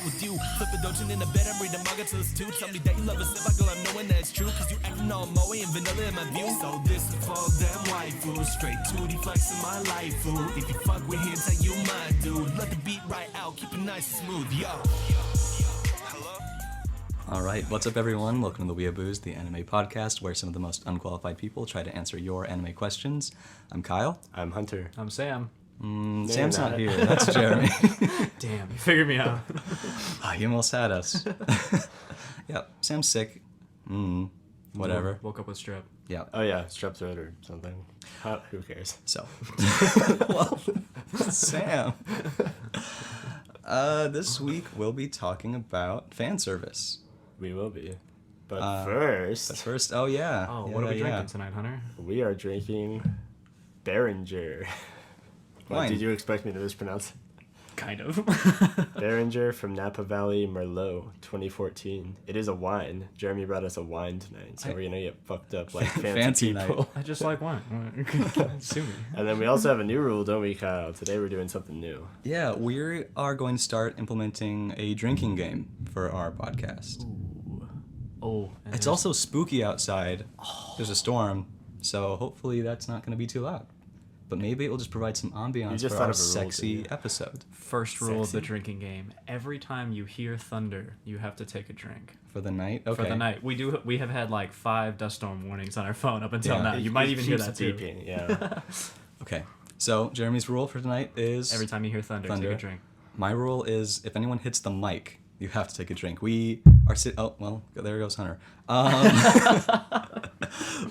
with you. Flip a doujin in the bed, I'm reading manga till it's 2. Tell me that you love us if I go, I'm knowing that it's true. Cause you acting all moe and vanilla in my view. So this is for them waifus, straight 2D flex in my life, fool. If you fuck with hentai, you my dude. Let the beat right out, keep it nice and smooth, yo. All right, what's up, everyone? Welcome to the Weeabooze, the anime podcast where some of the most unqualified people try to answer your anime questions. I'm Kyle. I'm Hunter. I'm Sam. Sam's not here. That's Jeremy. Damn, you figured me out. He almost had us. Yep, Sam's sick. Whatever. Woke up with strep. Yeah. Oh yeah, strep throat or something. Who cares? So, well, Sam. This week we'll be talking about fan service. We will be. But first, oh yeah. Oh, what are we drinking tonight, Hunter? we are drinking Behringer. What, Wine. did you expect me to mispronounce? Kind of. Behringer from Napa Valley Merlot 2014. It is a wine. Jeremy brought us a wine tonight, so we're gonna get fucked up like fancy people. night. I just like wine. Sue me. And then we also have a new rule, don't we, Kyle? Today we're doing something new. Yeah, we are going to start implementing a drinking game for our podcast. Oh, and It's also spooky outside. There's a storm, so hopefully that's not going to be too loud. But maybe it will just provide some ambiance just for thought our of a rule, sexy didn't you? episode. first rule of the Sexy. drinking game. Every time you hear thunder, you have to take a drink. For the night? Okay. For the night. We have had like 5 dust storm warnings on our phone up until Yeah. now. You might It even hear keeps that too. beeping, yeah. Okay. So, Jeremy's rule for tonight is... Every time you hear thunder, take a drink. My rule is if anyone hits the mic, you have to take a drink. We are oh, well, there goes Hunter.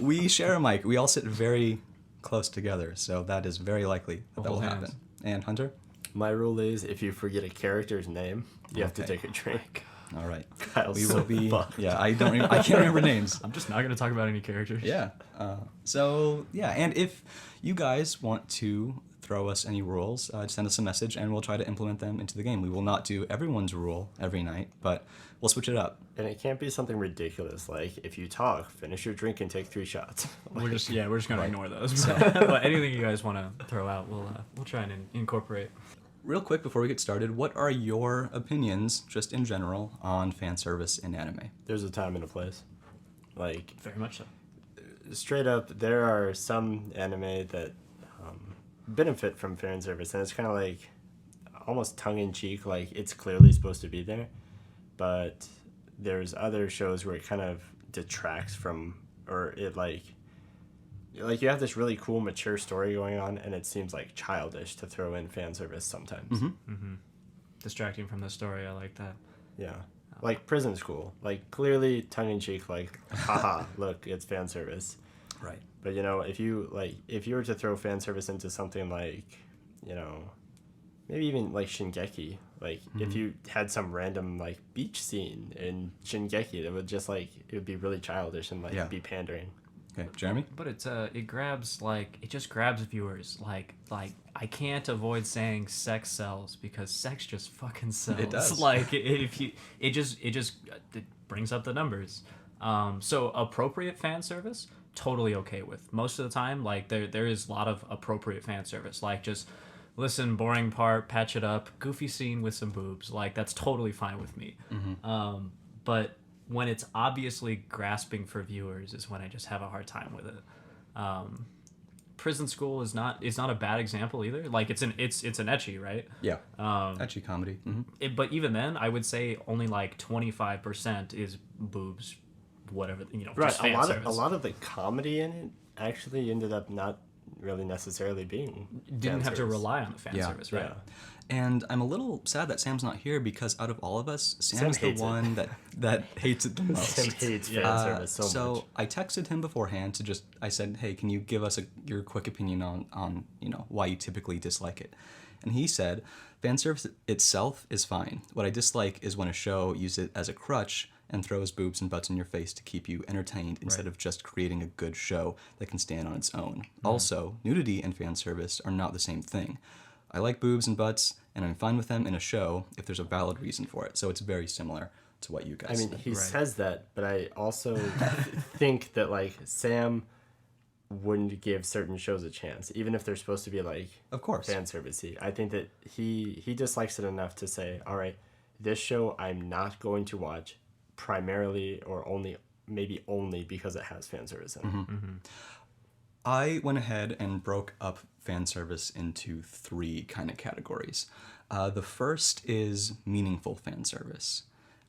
We share a mic. We all sit very close together, so that is very likely that will Hold happen. hands. And Hunter? My rule is if you forget a character's name, you have to Okay. take a drink. All right. Kyle's We so will be... fucked. Yeah, I can't remember names. I'm just not going to talk about any characters. Yeah. And if you guys want to throw us any rules, send us a message and we'll try to implement them into the game. We will not do everyone's rule every night, but we'll switch it up. And it can't be something ridiculous like if you talk, finish your drink and take 3 shots. We're just gonna Right. ignore those. But anything you guys want to throw out, we'll try and incorporate. Real quick before we get started, what are your opinions, just in general, on fan service in anime? There's a time and a place. Like, Very much so. straight up, there are some anime that benefit from fan service, and it's kind of like almost tongue-in-cheek, like it's clearly supposed to be there, but there's other shows where it kind of detracts from, or it like you have this really cool mature story going on and it seems like childish to throw in fan service sometimes. Distracting from the story, I like that. Yeah, like Prison School, like clearly tongue-in-cheek, like haha, look, it's fan service. Right. But if you were to throw fan service into something like, maybe even like Shingeki, like if you had some random like beach scene in Shingeki, that would just like it would be really childish and like be pandering. Okay, Jeremy? But it just grabs viewers. Like I can't avoid saying sex sells because sex just fucking sells. It does. Like it just brings up the numbers. So appropriate fan service, totally okay with. Most of the time, like there is a lot of appropriate fan service. Like just listen, boring part, patch it up, goofy scene with some boobs. Like that's totally fine with me. But when it's obviously grasping for viewers is when I just have a hard time with it. Prison School is not a bad example either. Like it's an ecchi, right? Yeah. Ecchi comedy. Mm-hmm. But even then, I would say only like 25% is boobs, whatever, Right, just fan service. a lot of the comedy in it actually ended up not really necessarily being Didn't fan have to service. rely on the fan Yeah. service, right? Yeah. And I'm a little sad that Sam's not here because out of all of us, Sam Sam's the hates it. one that hates it the most. Sam hates fan service so much. I texted him beforehand I said, hey, can you give us your quick opinion on why you typically dislike it? And he said, fan service itself is fine. What I dislike is when a show uses it as a crutch and throws boobs and butts in your face to keep you entertained instead of just creating a good show that can stand on its own. Also, nudity and fan service are not the same thing. I like boobs and butts, and I'm fine with them in a show if there's a valid reason for it. So it's very similar to what you guys said. He says that, but I also think that like Sam wouldn't give certain shows a chance, even if they're supposed to be like Of course. fan servicey. I think that he dislikes it enough to say, all right, this show I'm not going to watch primarily or maybe only because it has fan service in it. I went ahead and broke up fan service into 3 kind of categories. The first is meaningful fan service.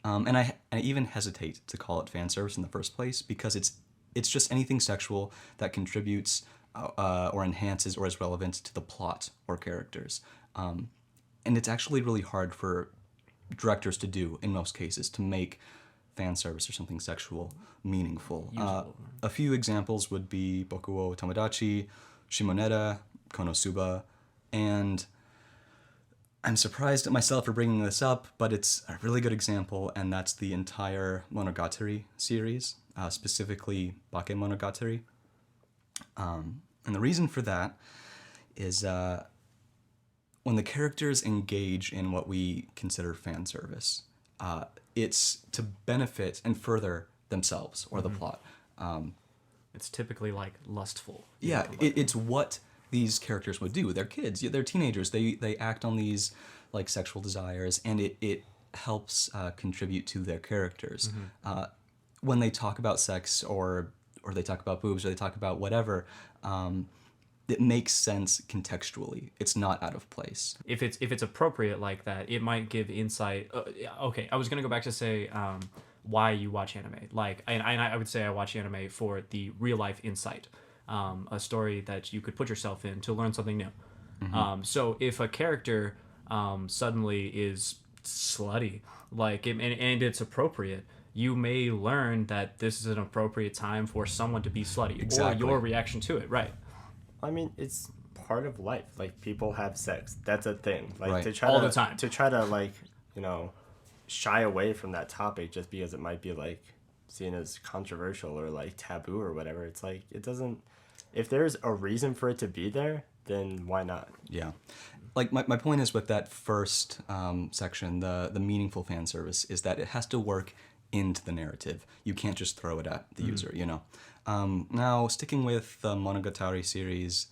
And I even hesitate to call it fan service in the first place because it's just anything sexual that contributes or enhances or is relevant to the plot or characters. And it's actually really hard for directors to do in most cases to make fan service or something sexual meaningful. A few examples would be Boku wo Tomodachi, Shimoneta, Konosuba, and I'm surprised at myself for bringing this up, but it's a really good example, and that's the entire Monogatari series, specifically Bakemonogatari. And the reason for that is when the characters engage in what we consider fan service, it's to benefit and further themselves or the plot. It's typically like lustful. Yeah, it's what these characters would do. They're kids, they're teenagers. They act on these like sexual desires, and it helps contribute to their characters. When they talk about sex or they talk about boobs or they talk about whatever, it makes sense contextually. It's not out of place. If it's appropriate like that, it might give insight. Okay, I was gonna go back to say why you watch anime. Like, and I would say I watch anime for the real life insight, a story that you could put yourself in to learn something new. So if a character suddenly is slutty, like, and it's appropriate, you may learn that this is an appropriate time for someone to be slutty, Exactly. or your reaction to it, right? I mean, it's part of life. Like, people have sex. That's a thing. Like, Right. to try All to, the time. To try to, like, shy away from that topic just because it might be, like, seen as controversial or, like, taboo or whatever. It's like, it doesn't... If there's a reason for it to be there, then why not? Yeah. Like, my point is with that first section, the meaningful fan service, is that it has to work into the narrative. You can't just throw it at the user, Now, sticking with the Monogatari series,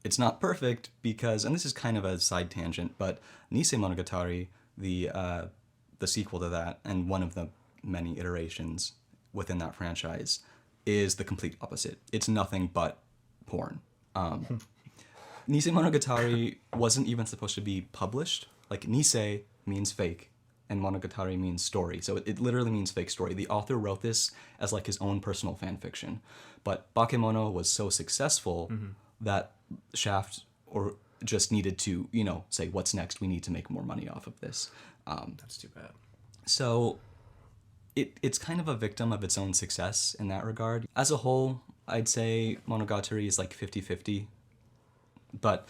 it's not perfect because, and this is kind of a side tangent, but Nisei Monogatari, the sequel to that, and one of the many iterations within that franchise, is the complete opposite. It's nothing but porn. Nisei Monogatari wasn't even supposed to be published. Like, Nisei means fake, and Monogatari means story. So it literally means fake story. The author wrote this as like his own personal fan fiction. But Bakemono was so successful that Shaft just needed to, say, what's next? We need to make more money off of this. That's too bad. So it's kind of a victim of its own success in that regard. As a whole, I'd say Monogatari is like 50-50. But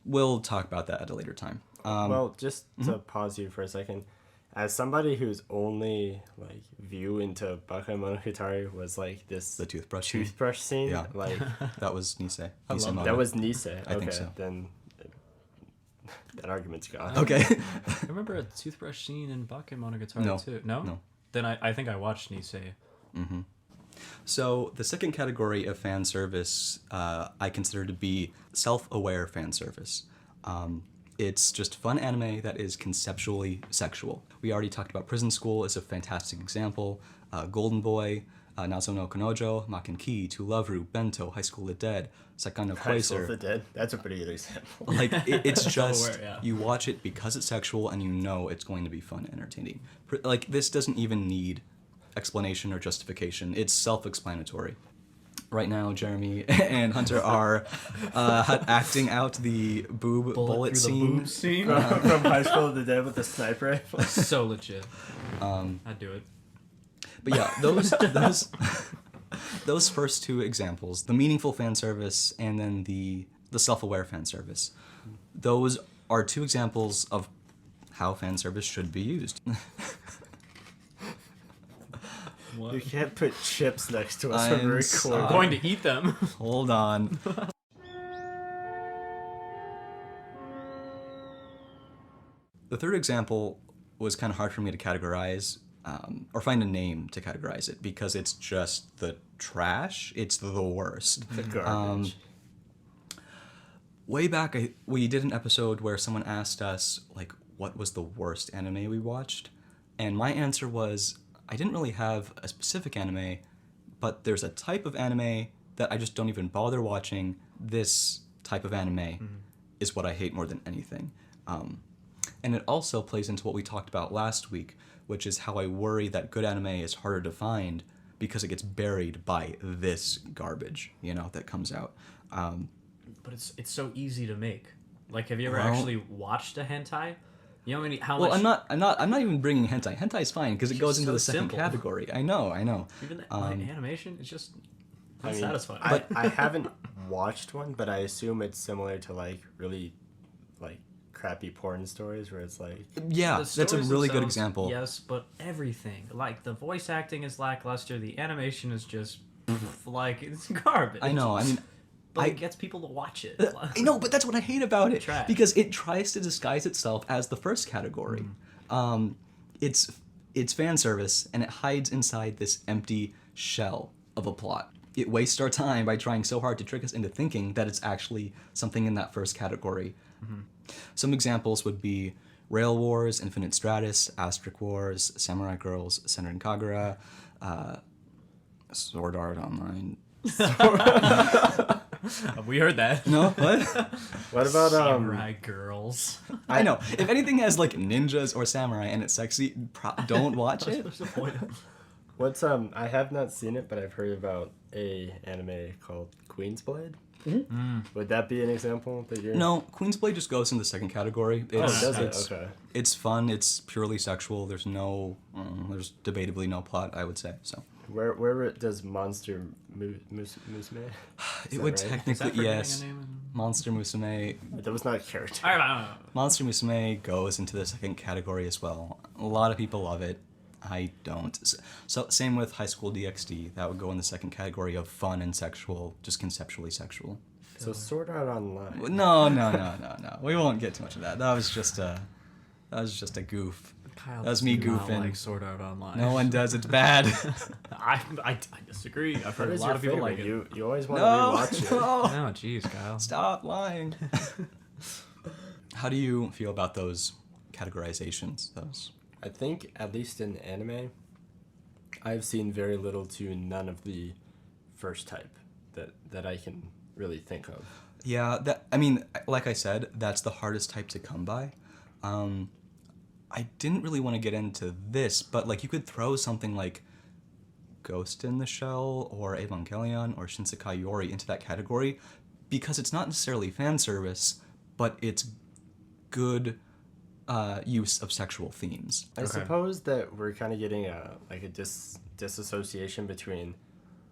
we'll talk about that at a later time. Well, just to pause you for a second, as somebody whose only like view into Bakemonogatari was like this The toothbrush scene, Yeah. like That was Nisei. love Nisei that. Mono. that was Nisei. I think so. Then that argument's gone. Okay. I remember a toothbrush scene in Bakemonogatari No. too. No? No. Then I think I watched Nisei. So the second category of fan service I consider to be self-aware fan service. It's just fun anime that is conceptually sexual. We already talked about Prison School as a fantastic example. Golden Boy, Nazo no Konojo, Makenki, To Love Ru, Bento, High School of the Dead, Sakan no High School of the Koiser. Dead. That's a pretty good example. Like, it's just, Self-aware, yeah. you watch it because it's sexual and you know it's going to be fun and entertaining. Like, this doesn't even need explanation or justification. It's self-explanatory. Right now, Jeremy and Hunter are acting out the bullet scene. scene. From High School of the Dead with the sniper rifle. So legit. I'd do it. But yeah, those first two examples, the meaningful fan service and then the self-aware fan service, those are two examples of how fan service should be used. What? You can't put chips next to us when I'm we're sorry. recording. Going to eat them. Hold on. The third example was kind of hard for me to categorize or find a name to categorize it because it's just the trash. It's the worst. The garbage. Way back, we did an episode where someone asked us, like, what was the worst anime we watched, and my answer was I didn't really have a specific anime, but there's a type of anime that I just don't even bother watching. This type of anime is what I hate more than anything. And it also plays into what we talked about last week, which is how I worry that good anime is harder to find because it gets buried by this garbage, that comes out. But it's so easy to make. Like, have you ever Well- actually watched a hentai? You know how Well, much... I'm not even bringing hentai. Hentai is fine because it goes just into so the second simple. category. I know. Even the animation is just I mean, unsatisfying. I haven't watched one, but I assume it's similar to like really like crappy porn stories where it's like Yeah, The that's a stories really good themselves, example. Yes, but everything. Like, the voice acting is lackluster, the animation is just... like, it's garbage. I know. I mean, But it gets people to watch it. I know, but that's what I hate about it Trash. because it tries to disguise itself as the first category. It's fan service, and it hides inside this empty shell of a plot. It wastes our time by trying so hard to trick us into thinking that it's actually something in that first category. Some examples would be Rail Wars, Infinite Stratus, Asterisk Wars, Samurai Girls, Senran Kagura, Sword Art Online. We heard that. No, what? what about Samurai girls. I know. If anything has like ninjas or samurai and it's sexy, don't watch it. What's the point? what's I have not seen it, but I've heard about a anime called Queen's Blade. Would that be an example that you're No, Queen's Blade just goes in the second category. Oh, It's, does it? it's, Okay. It's fun. It's purely sexual. There's there's debatably no plot, I would say. So Where does Monster Musume? it would right? Is that technically forgetting yes. a name? Monster Musume. That was not a character. I don't know. Monster Musume goes into the second category as well. A lot of people love it. I don't. So same with High School DxD. That would go in the second category of fun and sexual, just conceptually sexual. So Sword Art Online. No. We won't get too much of that. That was just a goof. Kyle That was does me not goofing. like Sword Art Online. No one does. It's bad. I disagree. I've heard What a is lot your of people favorite? like it. You always want No. to rewatch it. No. No, jeez, Kyle. Stop lying. How do you feel about those categorizations? Those. I think, at least in anime, I've seen very little to none of the first type that I can really think of. Yeah, like I said, that's the hardest type to come by. I didn't really want to get into this, but like you could throw something like Ghost in the Shell or Evangelion or Shinsekai Yori into that category because it's not necessarily fan service, but it's good use of sexual themes. I suppose that we're kind of getting a disassociation between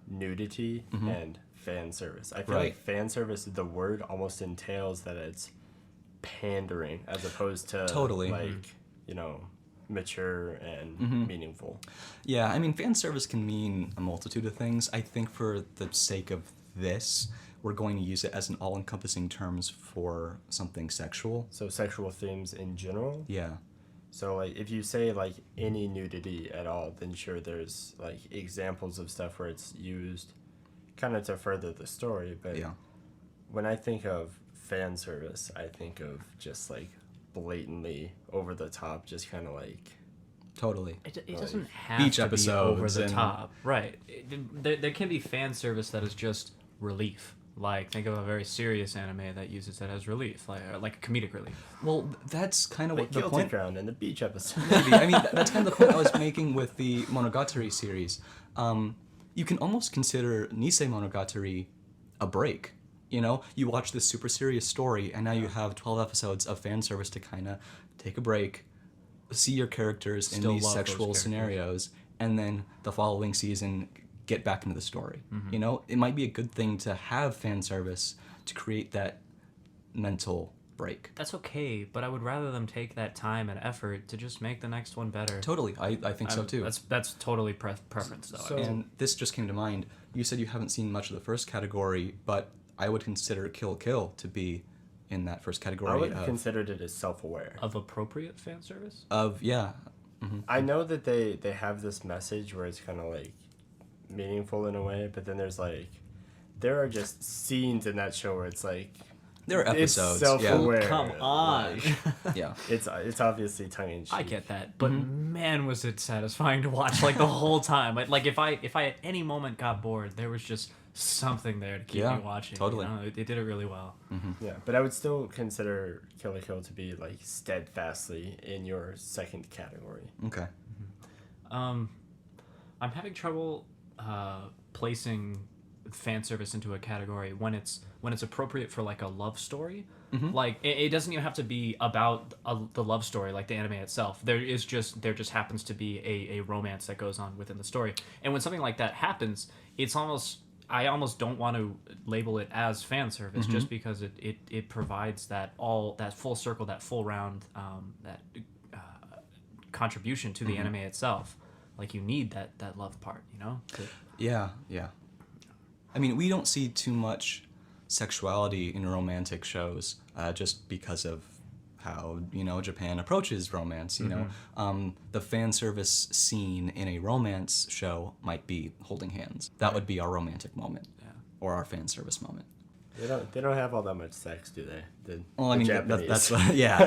nudity and fan service. I feel Right. like fan service, the word almost entails that it's pandering as opposed to Totally. mature and meaningful. Yeah, I mean, fan service can mean a multitude of things. I think for the sake of this, we're going to use it as an all-encompassing terms for something sexual. So sexual themes in general. Yeah. So like if you say like any nudity at all, then sure there's like examples of stuff where it's used kind of to further the story, but Yeah. when I think of fan service, I think of just like blatantly over the top, just kind of like Totally. It doesn't have Beach to be over episodes the and- top, right? There can be fan service that is just relief. Like, think of a very serious anime that uses it as relief, like a comedic relief. Well, that's kind of like what the Guilty point. Crown and the beach episode. Maybe. I mean, that's kind of the point I was making with the Monogatari series. You can almost consider Nisei Monogatari a break. You know, you watch this super serious story, and now you have 12 episodes of fan service to kind of take a break, see your characters Still in these love those sexual characters. scenarios, and then the following season get back into the story. Mm-hmm. You know, it might be a good thing to have fan service to create that mental break. That's okay, but I would rather them take that time and effort to just make the next one better. Totally, I think so too. That's totally preference, though. So- And this just came to mind. You said you haven't seen much of the first category, but I would consider Kill Kill to be in that first category I would have of, considered it as self-aware. Of appropriate fan service? yeah. I know that they have this message where it's kind of like meaningful in a way, but then there are just scenes in that show where it's like There are episodes. It's self-aware. Come on. Yeah. It's obviously tongue in cheek. I get that, but man, was it satisfying to watch like the whole time. Like if I at any moment got bored, there was just something there to keep me watching. Totally. You know? They did it really well. Yeah, but I would still consider Kill la Kill to be like steadfastly in your second category. Okay. I'm having trouble placing fan service into a category when it's appropriate for like a love story. Like it doesn't even have to be about the love story, like the anime itself. There just happens to be a romance that goes on within the story, and when something like that happens, I almost don't want to label it as fan service, just because it provides that full circle, that full round, that contribution to the anime itself. Like you need that love part, you know? Yeah. I mean, we don't see too much sexuality in romantic shows, just because of how, you know, Japan approaches romance, you know. The fan service scene in a romance show might be holding hands. That would be our romantic moment, or our fan service moment. They don't have all that much sex, do they? Well, I mean, Japanese. that's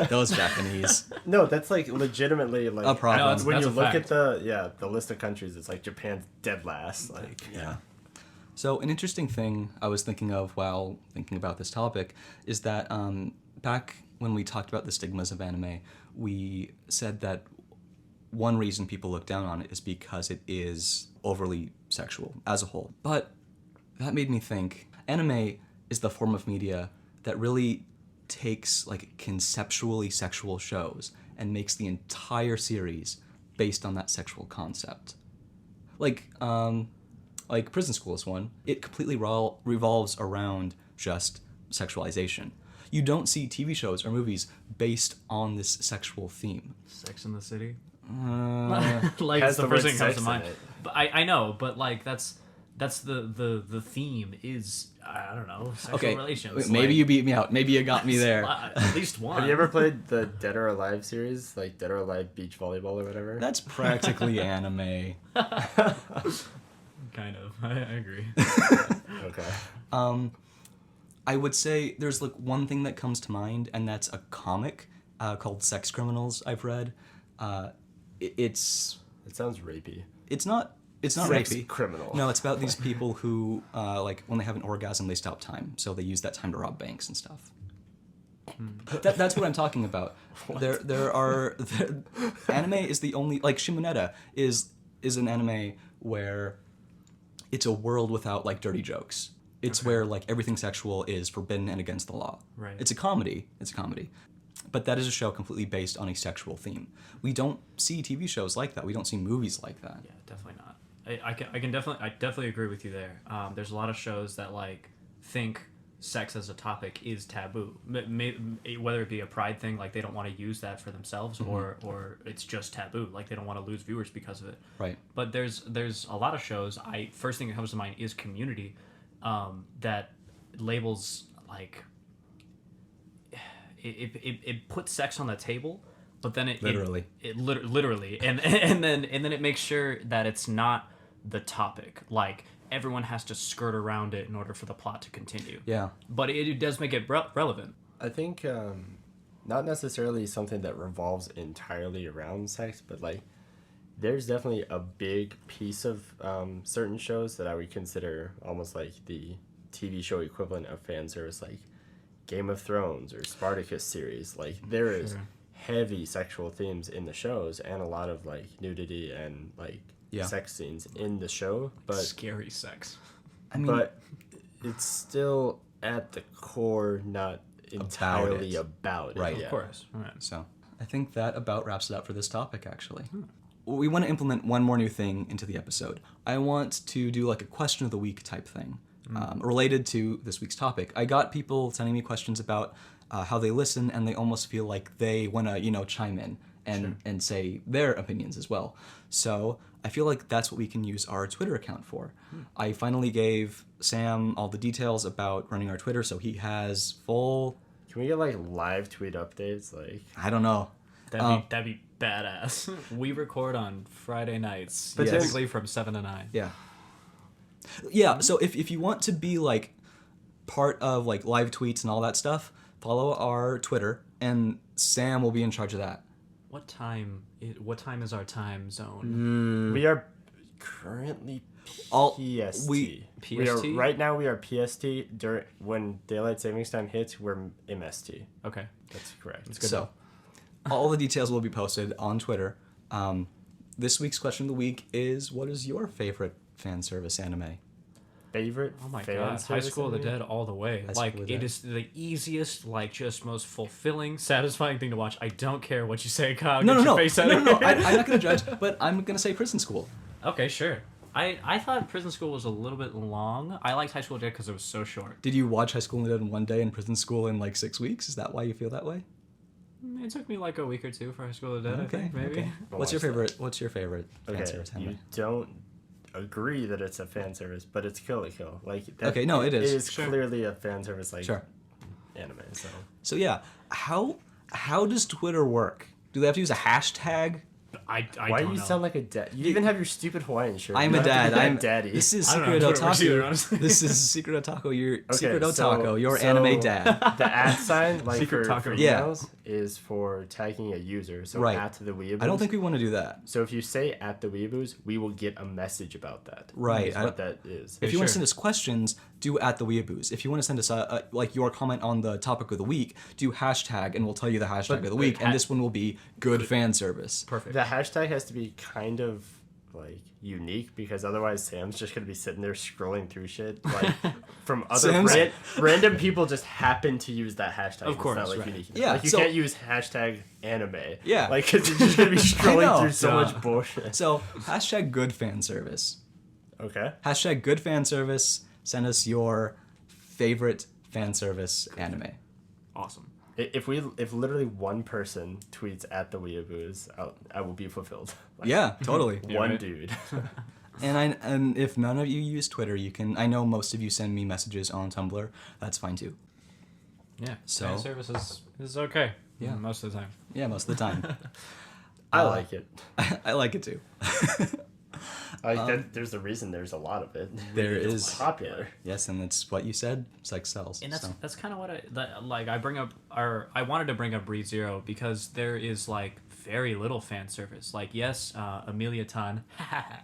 those Japanese. No, that's like legitimately like A problem. No, when that's you a look fact. at the list of countries, it's like Japan's dead last. Like Yeah. So an interesting thing I was thinking of while thinking about this topic is that back when we talked about the stigmas of anime, we said that one reason people look down on it is because it is overly sexual as a whole. But that made me think, anime is the form of media that really takes like conceptually sexual shows and makes the entire series based on that sexual concept. Like Prison School is one. It completely revolves around just sexualization. You don't see TV shows or movies based on this sexual theme. Sex in the City. Has Like that's the the first word thing that comes sex to in mind. it. But I know, but like that's the theme is, I don't know, sexual Okay, relations. maybe like, you beat me out. Maybe you got me there. at least one. Have you ever played the Dead or Alive series, like Dead or Alive Beach Volleyball or whatever? That's practically anime. Kind of. I agree. Okay. I would say there's like one thing that comes to mind, and that's a comic called Sex Criminals I've read. It's It sounds rapey. not Sex rapey. criminal. No, it's about these people who like when they have an orgasm they stop time, so they use that time to rob banks and stuff. That's what I'm talking about. Anime is the only, like Shimoneta is an anime where it's a world without like dirty jokes. It's where like everything sexual is forbidden and against the law. Right. It's a comedy. But that is a show completely based on a sexual theme. We don't see TV shows like that. We don't see movies like that. Yeah, definitely not. I definitely agree with you there. There's a lot of shows that like think sex as a topic is taboo, whether it be a pride thing, like they don't want to use that for themselves, or it's just taboo, like they don't want to lose viewers because of it. Right. But there's a lot of shows. First thing that comes to mind is Community, that labels like it puts sex on the table, but then it Literally. literally, and then it makes sure that it's not the topic. Like everyone has to skirt around it in order for the plot to continue. Yeah. But it does make it relevant. I think not necessarily something that revolves entirely around sex, but like there's definitely a big piece of certain shows that I would consider almost like the TV show equivalent of fan service, like Game of Thrones or Spartacus series. Like there is heavy sexual themes in the shows and a lot of like nudity and like sex scenes in the show, but Scary sex. I mean, but it's still at the core not entirely about it. Right. Yeah. Of course. Right. so I think that about wraps it up for this topic, actually. We want to implement one more new thing into the episode. I want to do like a question of the week type thing, related to this week's topic. I got people sending me questions about how they listen, and they almost feel like they want to, chime in and say their opinions as well. So I feel like that's what we can use our Twitter account for. I finally gave Sam all the details about running our Twitter, so he has full... Can we get like live tweet updates? Like I don't know. That'd be badass. We record on Friday nights, But typically from 7 to 9. Yeah. Yeah, so if you want to be like part of like live tweets and all that stuff, follow our Twitter, and Sam will be in charge of that. What time is our time zone? We are currently PST. We are, PST? right now we are PST. When daylight savings time hits, we're MST. Okay. That's correct. That's good. So, all the details will be posted on Twitter. This week's question of the week is: what is your favorite fan service anime? Favorite? Oh my fan god, High service School of the anime? Dead all the way. High Like, School of the it Dead. is the easiest, like, just most fulfilling, satisfying thing to watch. I don't care what you say, Kyle. No. Get your face out of here. I'm not gonna judge, but I'm gonna say Prison School. Okay, sure. I thought Prison School was a little bit long. I liked High School of the Dead because it was so short. Did you watch High School of the Dead in one day and Prison School in like 6 weeks? Is that why you feel that way? It took me like a week or two for High School of the Dead, I think, maybe. Okay. What's your favorite fan Okay, service you anime? don't agree that it's a fan service, but it's Kill la Kill. Like Okay, no, it is. It is Sure. clearly a fan service, like Sure. anime. So yeah, how does Twitter work? Do they have to use a hashtag? I Why don't do you know. sound like a dad? You even have your stupid Hawaiian shirt. I'm You a don't have dad. to be I'm that daddy. This is I don't Secret know how Twitter works either, Otaku. honestly. This is Secret Otaku. Your Secret so- Otaku. Your so anime dad. The at sign, like Secret for taco. Yeah. emails, is for tagging a user. So Right. at the Weeabooze. I don't think we want to do that. So if you say at the Weeabooze, we will get a message about that. Right. Is what that is. If you want to Sure. send us questions, do at the Weeabooze. If you want to send us like your comment on the topic of the week, do hashtag, and we'll tell you the hashtag of the week. And this one will be good fan service. Perfect. The hashtag has to be kind of like unique because otherwise Sam's just gonna be sitting there scrolling through shit like from other Sam's- random people just happen to use that hashtag. Of course, it's not like right. unique. Yeah, like you so- can't use hashtag anime. Yeah. like because you're just gonna be know. scrolling through so Duh. much bullshit. So hashtag good fan service. Okay. Hashtag good fan service. Send us your favorite fan service anime. Awesome. If literally one person tweets at the Weeabooze, I will be fulfilled. Like, Yeah, totally. one right. dude. And if none of you use Twitter, you can. I know most of you send me messages on Tumblr. That's fine too. Yeah. So- Fan service is okay. Yeah. Most of the time. Yeah, most of the time. I like it. I like it too. There's a reason there's a lot of it. There It's is. popular. Yes, and that's what you said. Sex sells. And so. that's kind of what I wanted to bring up Breed Zero because there is like very little fan service. Like yes, Amelia Tan,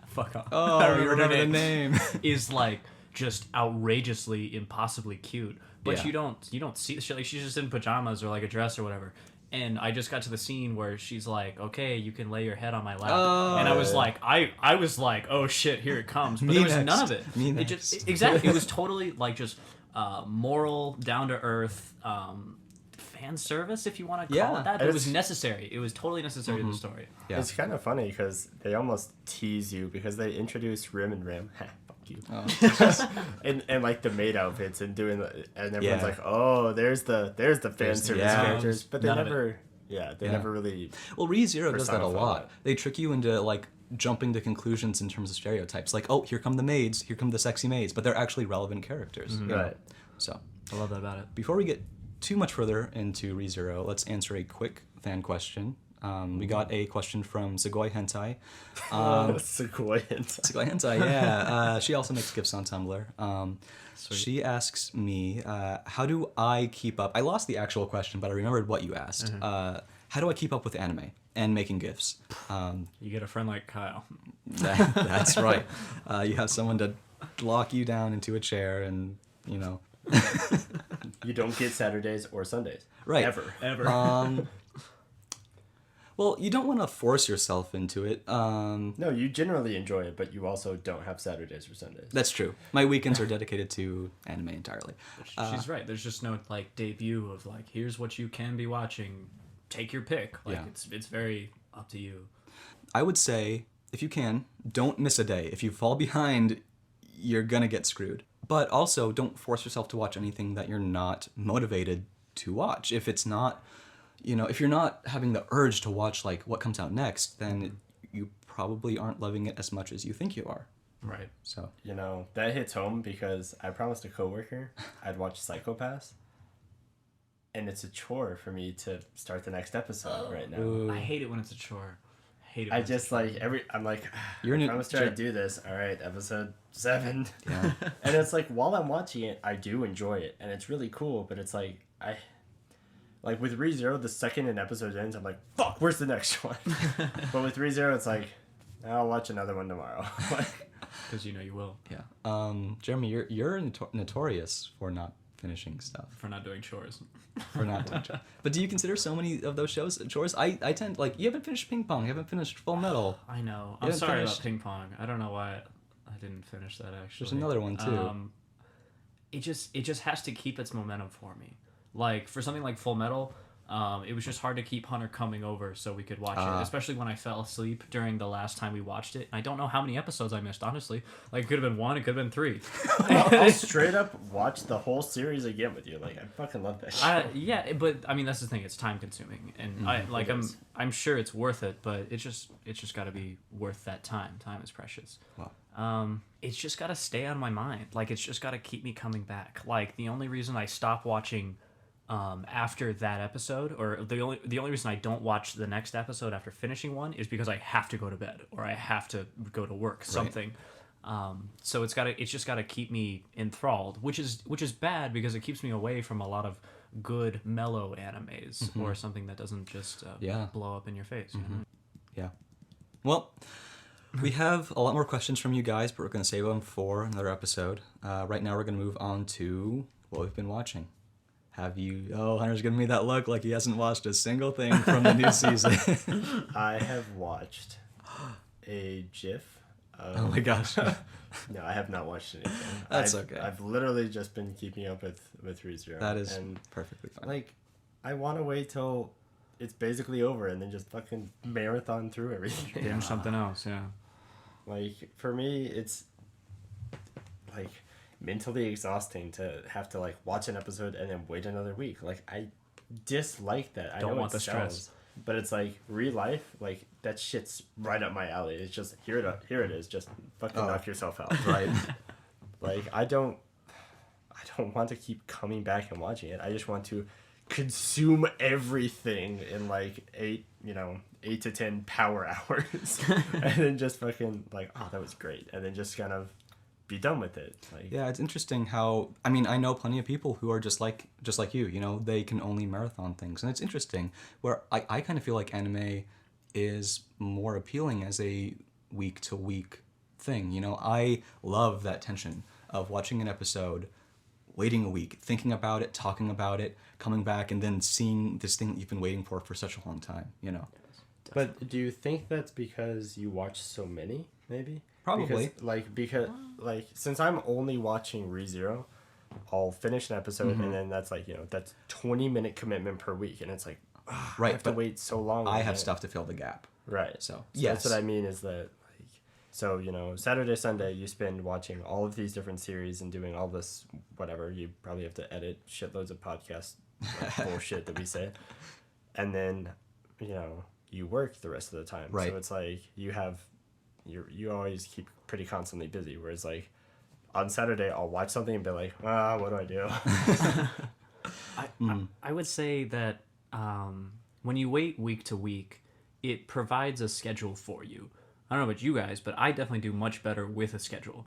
fuck off. Oh, I you remember the name? is like just outrageously, impossibly cute. But Yeah. you don't see shit like she's just in pajamas or like a dress or whatever. And I just got to the scene where she's like, "Okay, you can lay your head on my lap," Oh. and I was like, I was like, "Oh shit, here it comes!" But Me there was next. none of it. Me It next. just exactly. It was totally like just moral, down to earth fan service, if you want to call Yeah. it that. But it was It's- necessary. It was totally necessary to the story. Yeah. It's kind of funny because they almost tease you because they introduce Rim and Ram. Fuck you. Oh. and like the maid outfits and doing and everyone's Yeah. like, oh, there's the fan service yeah. characters, but they None of it. never. Yeah, they Yeah. never really. Well, ReZero does that a personify lot. that. They trick you into like jumping to conclusions in terms of stereotypes. Like, oh, here come the maids, here come the sexy maids, but they're actually relevant characters. you know? Right. So, I love that about it. before we get too much further into ReZero, let's answer a quick fan question. We got a question from Segoy Hentai. Sequoia. Segoy Hentai, yeah. She also makes gifs on Tumblr. She asks me, how do I keep up? I lost the actual question, but I remembered what you asked. How do I keep up with anime and making gifs? You get a friend like Kyle. That's right. You have someone to lock you down into a chair and, you know. You don't get Saturdays or Sundays. Right. Ever. Well, you don't want to force yourself into it. No, you generally enjoy it, but you also don't have Saturdays or Sundays. That's true. My weekends are dedicated to anime entirely. She's right. There's just no like debut of like here's what you can be watching. Take your pick. Like Yeah. it's very up to you. I would say, if you can, don't miss a day. If you fall behind, you're going to get screwed. But also, don't force yourself to watch anything that you're not motivated to watch. If it's not, if you're not having the urge to watch like what comes out next, then you probably aren't loving it as much as you think you are. Right. So, That hits home because I promised a coworker I'd watch Psycho-Pass. And it's a chore for me to start the next episode right now. I hate it when it's a chore. I hate it. I when just like I'm like, You're I in a- promised her I'd do this. All right, episode 7. Yeah. And it's like while I'm watching it, I do enjoy it, and it's really cool. But it's like like with ReZero, the second an episode ends, I'm like, fuck, where's the next one? But with ReZero, it's like, I'll watch another one tomorrow. because you know you will. Yeah. Jeremy, you're notorious for not finishing stuff. For not doing chores. For not doing chores. But do you consider so many of those shows chores? I tend, like, you haven't finished Ping Pong, you haven't finished Full Metal. I know. You I'm haven't sorry finished- about ping pong. I don't know why I didn't finish that actually. There's another one, too. It just has to keep its momentum for me. Like for something like Full Metal, it was just hard to keep Hunter coming over so we could watch it, especially when I fell asleep during the last time we watched it. I don't know how many episodes I missed, honestly. Like, it could have been 1, it could have been 3. I'll straight up watch the whole series again with you. Like, I fucking love that shit. Yeah, but I mean that's the thing. It's time consuming, and I'm sure it's worth it, but it's just got to be worth that time. Time is precious. Wow. It's just got to stay on my mind. Like, it's just got to keep me coming back. Like, the only reason I stop watching after that episode, or the only reason I don't watch the next episode after finishing one, is because I have to go to bed or I have to go to work, something. So it's just got to keep me enthralled, which is bad because it keeps me away from a lot of good mellow animes or something that doesn't just blow up in your face. You know? Yeah. Well, we have a lot more questions from you guys, but we're going to save them for another episode. Right now we're going to move on to what we've been watching. Hunter's giving me that look like he hasn't watched a single thing from the new season. I have watched a GIF. Oh my gosh. No, I have not watched anything. Okay. I've literally just been keeping up with ReZero. That is and, perfectly fine. like, I want to wait till it's basically over and then just fucking marathon through everything. Binge something else, yeah. Like, for me, it's like mentally exhausting to have to like watch an episode and then wait another week. Like, I dislike that. I Don't know want it the stress. sells, but it's like real life. Like, that shit's right up my alley. It's just here it is. Just fucking knock yourself out. Right. Like, I don't want to keep coming back and watching it. I just want to consume everything in like 8 to 10 power hours, and then just fucking like, oh, that was great, and then just kind of be done with it. Like, Yeah, it's interesting how, I mean, I know plenty of people who are just like you, they can only marathon things. And it's interesting where I kind of feel like anime is more appealing as a week-to-week thing. I love that tension of watching an episode, waiting a week, thinking about it, talking about it, coming back, and then seeing this thing that you've been waiting for such a long time, But do you think that's because you watch so many, maybe? Probably. Because since I'm only watching ReZero, I'll finish an episode and then that's like, that's 20-minute commitment per week, and it's like, Right, I have to but wait so long. I have stuff to fill the gap. Right. So That's what I mean is that, like, so, Saturday, Sunday, you spend watching all of these different series and doing all this whatever. You probably have to edit shitloads of podcast bullshit that we say. And then, you work the rest of the time. Right. So it's like you always keep pretty constantly busy. Whereas, like, on Saturday, I'll watch something and be like, what do I do? I would say that when you wait week to week, it provides a schedule for you. I don't know about you guys, but I definitely do much better with a schedule.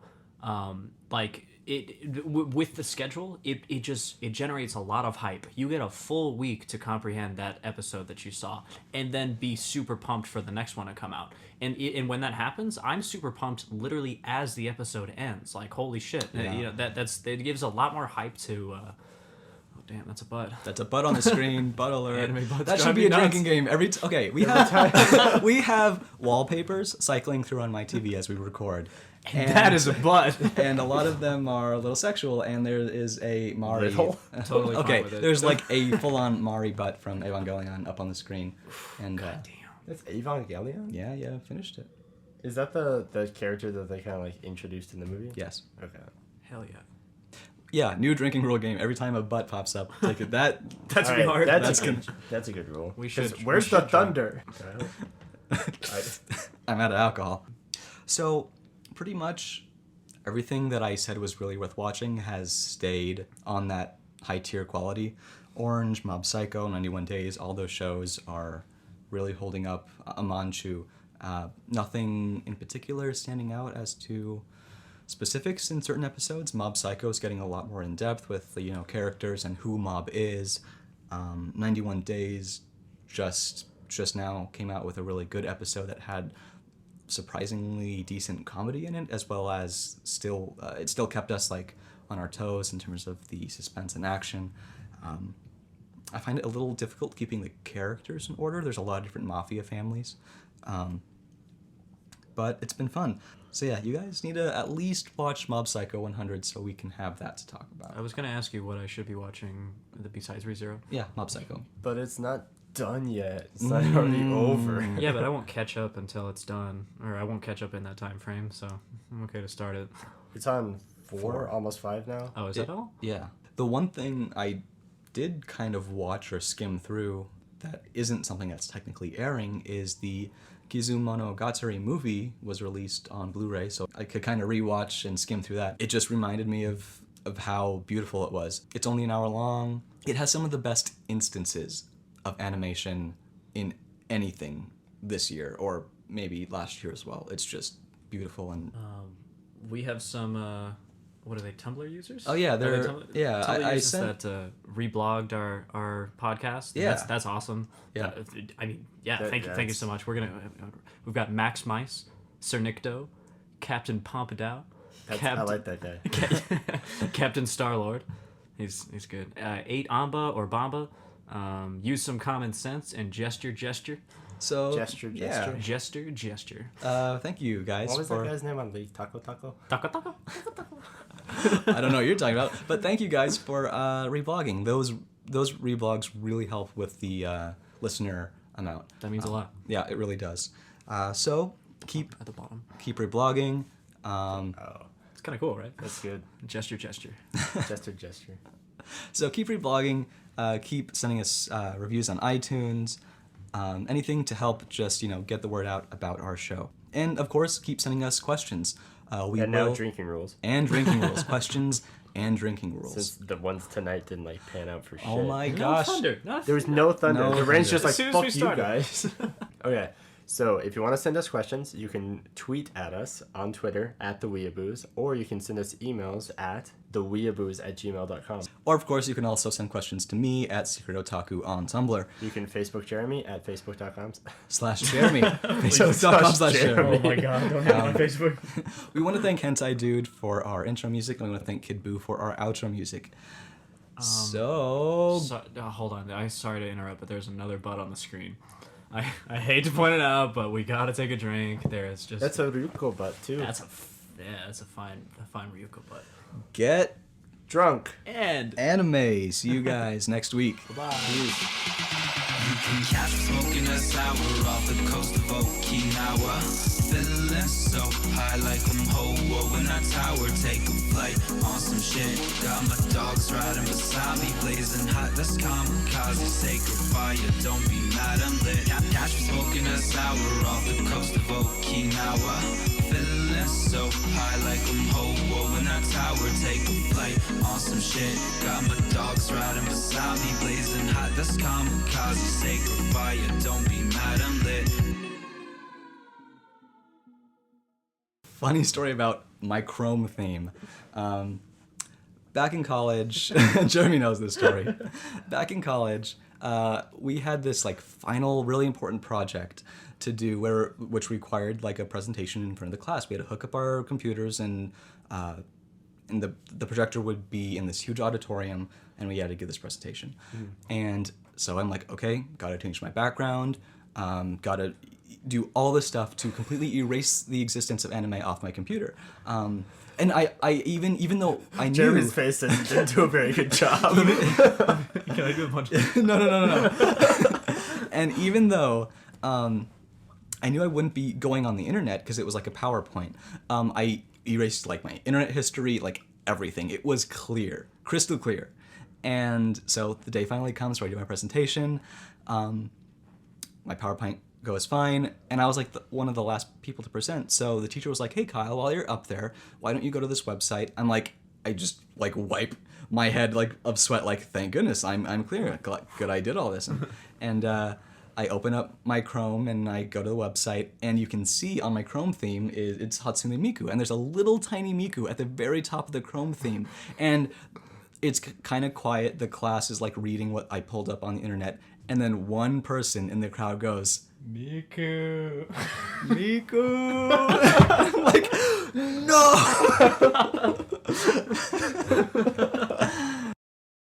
With the schedule, it generates a lot of hype. You get a full week to comprehend that episode that you saw, and then be super pumped for the next one to come out. And when that happens, I'm super pumped literally as the episode ends. Like, holy shit! Yeah. It gives a lot more hype to. Oh damn, that's a butt. That's a butt on the screen. Butt alert. Anime butts That should drive be me a nuts. drinking game okay. We have wallpapers cycling through on my TV as we record. And That is a butt. and a lot of them are a little sexual, and there is a Mari. Little? Totally fine Okay, with it. there's like a full-on Mari butt from Evangelion up on the screen, and Damn. That's Evangelion? yeah, finished it. Is that the character that they kind of like introduced in the movie? Yes. Okay. Hell yeah. Yeah, new drinking rule game. Every time a butt pops up, take it. That's All right, hard. That's a good rule. We should- 'Cause we Where's should the try. thunder? I'm out of alcohol. So, pretty much everything that I said was really worth watching has stayed on that high tier quality. Orange, Mob Psycho, 91 Days, all those shows are really holding up. Amanchu, Nothing in particular standing out as to specifics in certain episodes. Mob Psycho is getting a lot more in depth with the characters and who Mob is. 91 Days just now came out with a really good episode that had surprisingly decent comedy in it, as well as it still kept us like on our toes in terms of the suspense and action. I find it a little difficult keeping the characters in order. There's a lot of different mafia families, but it's been fun. So yeah, you guys need to at least watch Mob Psycho 100 so we can have that to talk about. I was gonna ask you what I should be watching besides ReZero. Yeah, Mob Psycho. But it's not done yet. It's not already over. Yeah, but I won't catch up until it's done, or I won't catch up in that time frame, so I'm okay to start it. It's on 4, almost 5 now. Oh, is that all? Yeah. The one thing I did kind of watch or skim through that isn't something that's technically airing is the Kizumonogatari movie was released on Blu-ray, so I could kind of rewatch and skim through that. It just reminded me of how beautiful it was. It's only an hour long. It has some of the best instances of animation in anything this year, or maybe last year as well. It's just beautiful and... We have some... what are they, Tumblr users? Oh yeah, they're Tumblr I users sent that reblogged our podcast. Yeah. That's awesome. Yeah. Thank you so much. We've got Max Mice, Sir Nicto, Captain Pompidou, I like that guy. Captain Starlord. He's good. 8 Amba or Bamba. Use some common sense and gesture. So Gesture. Gesture. Thank you guys. What was that guy's name on League? Taco? Taco. I don't know what you're talking about, but thank you guys for reblogging. Those reblogs really help with the listener amount. That means a lot. Yeah, it really does. So keep At the bottom. reblogging. It's kind of cool, right? That's good. Gesture. Gesture. So keep reblogging. Keep sending us reviews on iTunes. Anything to help just get the word out about our show. And of course, keep sending us questions. Now drinking rules. And drinking rules. Questions and drinking rules. Since the ones tonight didn't pan out for shit. Oh my gosh. No thunder. There was no thunder. No the rain's thunder. just like, As soon as fuck we you started. guys. Okay, so if you want to send us questions, you can tweet at us on Twitter at theweeabooze, or you can send us emails at theweeabooze@gmail.com. Or of course, you can also send questions to me at Secret Otaku on Tumblr. You can Facebook Jeremy at /Jeremy. Facebook.com/Jeremy. Oh my god, don't hit my Facebook. We want to thank Hentai Dude for our intro music, and we want to thank Kid Boo for our outro music. Hold on. I'm sorry to interrupt, but there's another butt on the screen. I hate to point it out, but we gotta take a drink. There is just... That's a Ryuko butt, too. That's a fine Ryuko butt. Get drunk. And anime. See you guys next week. bye. You can catch me smoking a sour off the coast of Okinawa. Feeling so high like I'm Ho-Oh in that tower. Take a flight on some shit. Got my dogs riding beside me, blazing hot. That's kamikaze, sacred fire. Don't be mad, I'm lit. Catch me smoking a sour off the coast of Okinawa. Feeling so high like I'm Ho-Oh in that tower. Take a flight on some shit. Got my dogs riding beside me, blazing hot. That's kamikaze, sacred fire. Don't be mad, I'm lit. Funny story about my Chrome theme. Back in college, Jeremy knows this story. Back in college, we had this final, really important project to do, which required a presentation in front of the class. We had to hook up our computers, and the projector would be in this huge auditorium, and we had to give this presentation. And so I'm like, okay, gotta change my background, gotta do all this stuff to completely erase the existence of anime off my computer. And I even though I knew... Jeremy's face didn't do a very good job. Can I do a bunch of... No. And even though I knew I wouldn't be going on the internet because it was like a PowerPoint, I erased my internet history, everything. It was clear, crystal clear. And so the day finally comes where I do my presentation. My PowerPoint goes fine, and I was one of the last people to present. So the teacher was like, "Hey Kyle, while you're up there, why don't you go to this website?" I'm like, I just wipe my head of sweat, thank goodness I'm clear. Good, I did all this. And I open up my Chrome and I go to the website, and you can see on my Chrome theme it's Hatsune Miku, and there's a little tiny Miku at the very top of the Chrome theme, and it's kind of quiet. The class is like reading what I pulled up on the internet, and then one person in the crowd goes, Miku, Miku. I'm like, no.